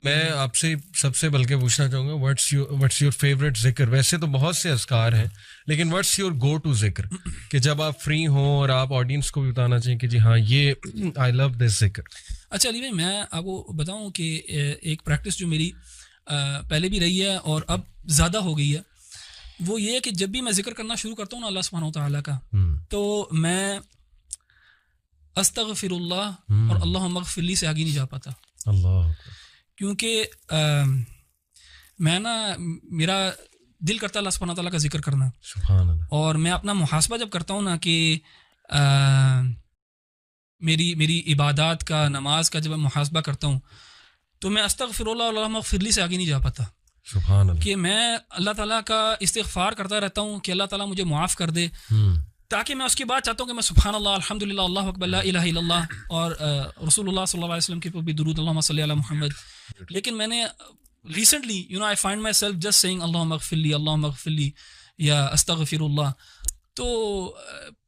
میں آپ سے سب سے بلکہ پوچھنا چاہوں گا واٹس یور فیوریٹ ذکر. ویسے تو بہت سے اذکار ہیں لیکن واٹس یور گو ٹو ذکر کہ جب آپ فری ہوں اور آپ آڈینس کو بھی بتانا چاہیں کہ جی ہاں یہ آئی لو دس ذکر. اچھا علی بھائی، میں آپ کو بتاؤں کہ ایک پریکٹس جو میری پہلے بھی رہی ہے اور اب زیادہ ہو گئی ہے، وہ یہ ہے کہ جب بھی میں ذکر کرنا شروع کرتا ہوں نا اللہ سبحانہ وتعالیٰ کا، تو میں استغفر اللہ اور اللہم اغفر لی سے آگے نہیں جا پاتا. اللہ کیونکہ میں نا، میرا دل کرتا ہے اللہ سبحانہ وتعالیٰ کا ذکر کرنا، سبحان اللہ. اور میں اپنا محاسبہ جب کرتا ہوں نا کہ میری عبادات کا، نماز کا جب میں محاسبہ کرتا ہوں تو میں استغفر اللہ اور اللہم اغفر لی سے آگے نہیں جا پاتا. سبحان اللہ. کہ میں اللہ تعالیٰ کا استغفار کرتا رہتا ہوں کہ اللہ تعالیٰ مجھے معاف کر دے، تاکہ میں اس کے بعد چاہتا ہوں کہ میں سبحان اللہ، الحمدللہ، اللہ اکبر، لا الہ الا اللہ، اور رسول اللہ صلی اللہ علیہ وسلم کے اوپر بھی درود، اللہم صلی علی محمد. لیکن میں نے recently I find myself just saying اللہم اغفر لی، اللہم اغفر لی، یا استغفر اللہ. تو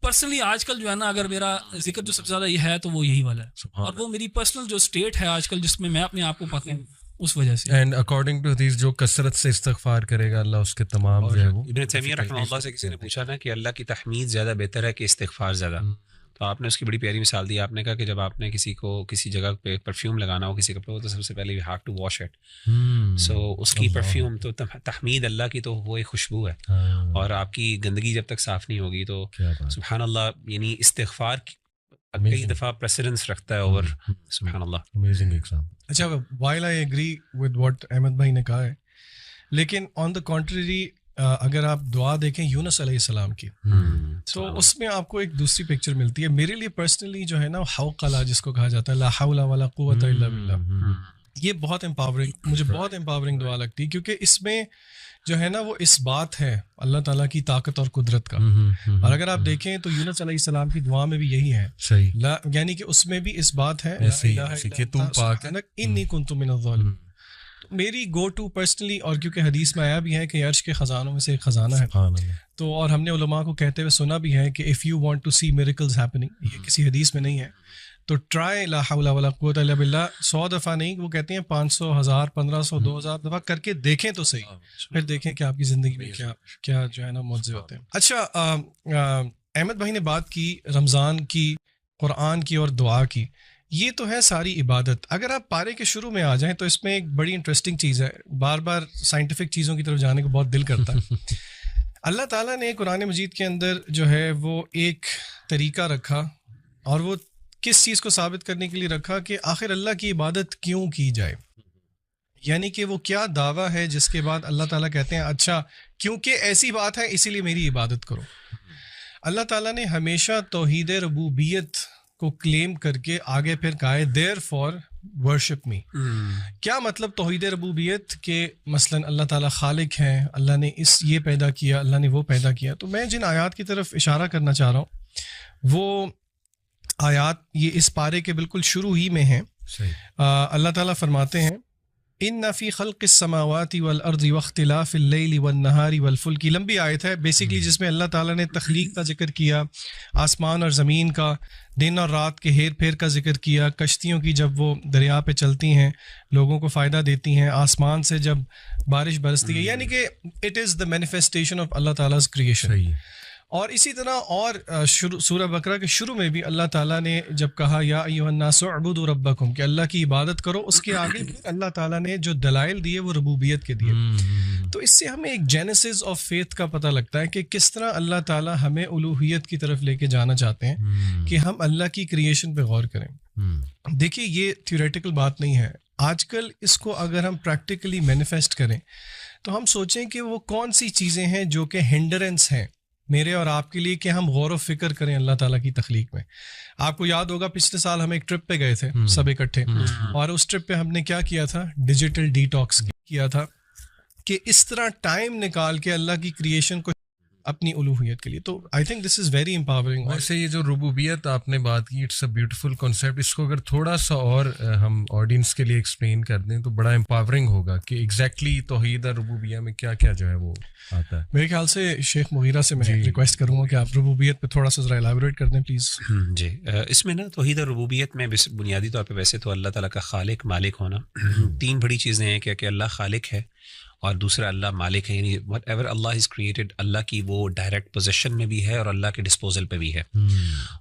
پرسنلی آج کل جو ہے نا، اگر میرا ذکر جو سب سے زیادہ یہ ہے تو وہ یہی والا ہے، اور وہ میری پرسنل جو اسٹیٹ ہے آج کل جس میں اپنے آپ کو پاتا ہوں اس وجہ سے. اینڈ اکارڈنگ ٹو حدیث جو کثرت سے استغفار کرے گا اللہ اس کے تمام جو ہے وہ. ابن تیمیہ رحمہ اللہ سے کسی نے پوچھا نا کہ اللہ کی تحمید زیادہ بہتر ہے کہ استغفار زیادہ، تو آپ نے اس کی بڑی پیاری مثال دی. آپ نے کہا کہ جب آپ نے کسی کو کسی جگہ پہ پرفیوم لگانا ہو کسی کپڑے کو، تو سب سے پہلے you have to wash it. So اس کی پرفیوم تو تحمید اللہ کی تو وہ ایک خوشبو ہے، اور آپ کی گندگی جب تک صاف نہیں ہوگی تو سبحان اللہ، یعنی استغفار کئی دفعہ پریسیڈنس رکھتا ہے اوور سبحان اللہ. Amazing example. اچھا، while I agree with what Ahmed بھائی نے کہا ہے، لیکن آن دا کنٹریری اگر آپ دعا دیکھیں یونس علیہ السلام کی، تو اس میں آپ کو ایک دوسری پکچر ملتی ہے. میرے لیے پرسنلی جو ہے نا، حوقلہ جس کو کہا جاتا ہے، لا حول ولا قوت الا باللہ، یہ بہت امپاورنگ، مجھے بہت امپاورنگ دعا لگتی ہے، کیونکہ اس میں جو ہے نا وہ اس بات ہے اللہ تعالیٰ کی طاقت اور قدرت کا. اور اگر آپ دیکھیں تو یونس علیہ السلام کی دعا میں بھی یہی ہے، صحیح، یعنی کہ اس میں بھی اس بات ہے کہ تو پاک ہے، انی کنت من الظالمین. میری گو ٹو پرسنلی، اور کیونکہ حدیث میں آیا بھی ہے کہ عرش کے خزانوں میں سے ایک خزانہ ہے، تو اور ہم نے علماء کو کہتے ہوئے سنا بھی ہے کہ if you want to see miracles happening, یہ کسی حدیث میں نہیں ہے، تو ٹرائی لا حول ولا قوت الا باللہ 100 دفعہ نہیں، وہ کہتے ہیں 500، 1000، 1500، 2000 دفعہ کر کے دیکھیں تو صحیح، پھر دیکھیں کہ آپ کی زندگی میں کیا جو ہے نا معجزے ہوتے ہیں. اچھا، احمد بھائی نے بات کی رمضان کی، قرآن کی اور دعا کی، یہ تو ہے ساری عبادت. اگر آپ پارے کے شروع میں آ جائیں تو اس میں ایک بڑی انٹرسٹنگ چیز ہے، بار بار سائنٹیفک چیزوں کی طرف جانے کو بہت دل کرتا ہے. اللہ تعالیٰ نے قرآن مجید کے اندر جو ہے وہ ایک طریقہ رکھا، اور وہ کس چیز کو ثابت کرنے کے لیے رکھا کہ آخر اللہ کی عبادت کیوں کی جائے، یعنی کہ وہ کیا دعویٰ ہے جس کے بعد اللہ تعالیٰ کہتے ہیں اچھا کیونکہ ایسی بات ہے اسی لیے میری عبادت کرو. اللہ تعالیٰ نے ہمیشہ توحید ربوبیت کو کلیم کر کے آگے پھر کہا ہے دیر فار ورشپ می. کیا مطلب توحید ربوبیت؟ کہ مثلا اللہ تعالیٰ خالق ہیں، اللہ نے یہ پیدا کیا، اللہ نے وہ پیدا کیا. تو میں جن آیات کی طرف اشارہ کرنا چاہ رہا ہوں وہ آیات یہ اس پارے کے بالکل شروع ہی میں ہیں. اللہ تعالیٰ فرماتے ہیں ان فی خلق السماوات والارض واختلاف اللیل والنہار والفلک. لمبی آیت ہے بیسیکلی، جس میں اللہ تعالیٰ نے تخلیق کا ذکر کیا، آسمان اور زمین کا، دن اور رات کے ہیر پھیر کا ذکر کیا، کشتیوں کی جب وہ دریا پہ چلتی ہیں لوگوں کو فائدہ دیتی ہیں، آسمان سے جب بارش برستی ہے، یعنی کہ it is the manifestation of Allah تعالیٰز کریشن. اور اسی طرح اور سورہ بقرہ کے شروع میں بھی اللہ تعالیٰ نے جب کہا یا ایھا الناس اعبدوا ربکم، کہ اللہ کی عبادت کرو، اس کے آگے پھر اللہ تعالیٰ نے جو دلائل دیے وہ ربوبیت کے دیے. تو اس سے ہمیں ایک جینیسس آف فیتھ کا پتہ لگتا ہے کہ کس طرح اللہ تعالیٰ ہمیں الوہیت کی طرف لے کے جانا چاہتے ہیں، کہ ہم اللہ کی کریشن پہ غور کریں. دیکھیے یہ تھیوریٹیکل بات نہیں ہے، آج کل اس کو اگر ہم پریکٹیکلی مینیفیسٹ کریں تو ہم سوچیں کہ وہ کون سی چیزیں ہیں جو کہ ہنڈرنس ہیں میرے اور آپ کے لیے کہ ہم غور و فکر کریں اللہ تعالیٰ کی تخلیق میں. آپ کو یاد ہوگا پچھلے سال ہم ایک ٹرپ پہ گئے تھے سب اکٹھے، اور اس ٹرپ پہ ہم نے کیا کیا تھا، ڈیجیٹل ڈی ٹاکس کیا تھا، کہ اس طرح ٹائم نکال کے اللہ کی کریشن کو اپنی الوہیت کے لیے. تو I think this is very empowering. ویسے یہ جو ربوبیت آپ نے بات کی اٹس اے بیوٹیفل کانسیپٹ. اس کو اگر تھوڑا سا اور ہم آڈینس کے لیے ایکسپلین کر دیں تو بڑا امپاورنگ ہوگا کہ ایگزیکٹلی توحید ربوبیہ میں کیا کیا جو ہے وہ آتا ہے. میرے خیال سے شیخ مغیرہ سے میں ریکویسٹ کروں گا کہ آپ ربوبیت پہ تھوڑا سا ذرا ایلیبوریٹ کر دیں پلیز. جی اس میں نا توحید ربوبیت میں بنیادی طور پہ ویسے تو اللہ تعالیٰ کا خالق مالک ہونا. تین بڑی چیزیں ہیں کہ اللہ خالق ہے اور دوسرا اللہ مالک ہے, یعنی whatever Allah has created Allah کی وہ ڈائریکٹ پوزیشن میں بھی ہے اور اللہ کے ڈسپوزل پہ بھی ہے.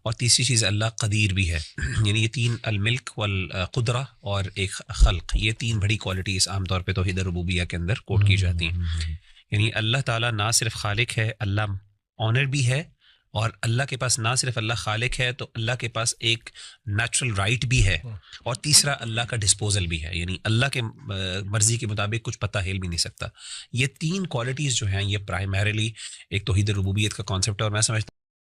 اور تیسری چیز اللہ قدیر بھی ہے. یعنی یہ تین الملک والقدرہ اور ایک خلق, یہ تین بڑی کوالٹیز عام طور پہ توحید ربوبیہ کے اندر کوٹ کی جاتی ہیں. یعنی اللہ تعالیٰ نہ صرف خالق ہے, اللہ آنر بھی ہے, اور اللہ کے پاس نہ صرف اللہ خالق ہے تو اللہ کے پاس ایک نیچرل رائٹ بھی ہے, اور تیسرا اللہ کا ڈسپوزل بھی ہے, یعنی اللہ کے مرضی کے مطابق کچھ پتہ ہل بھی نہیں سکتا. یہ تین کوالٹیز جو ہیں یہ پرائمریلی ایک توحید ربوبیت کا کانسیپٹ ہے, اور میں سمجھتا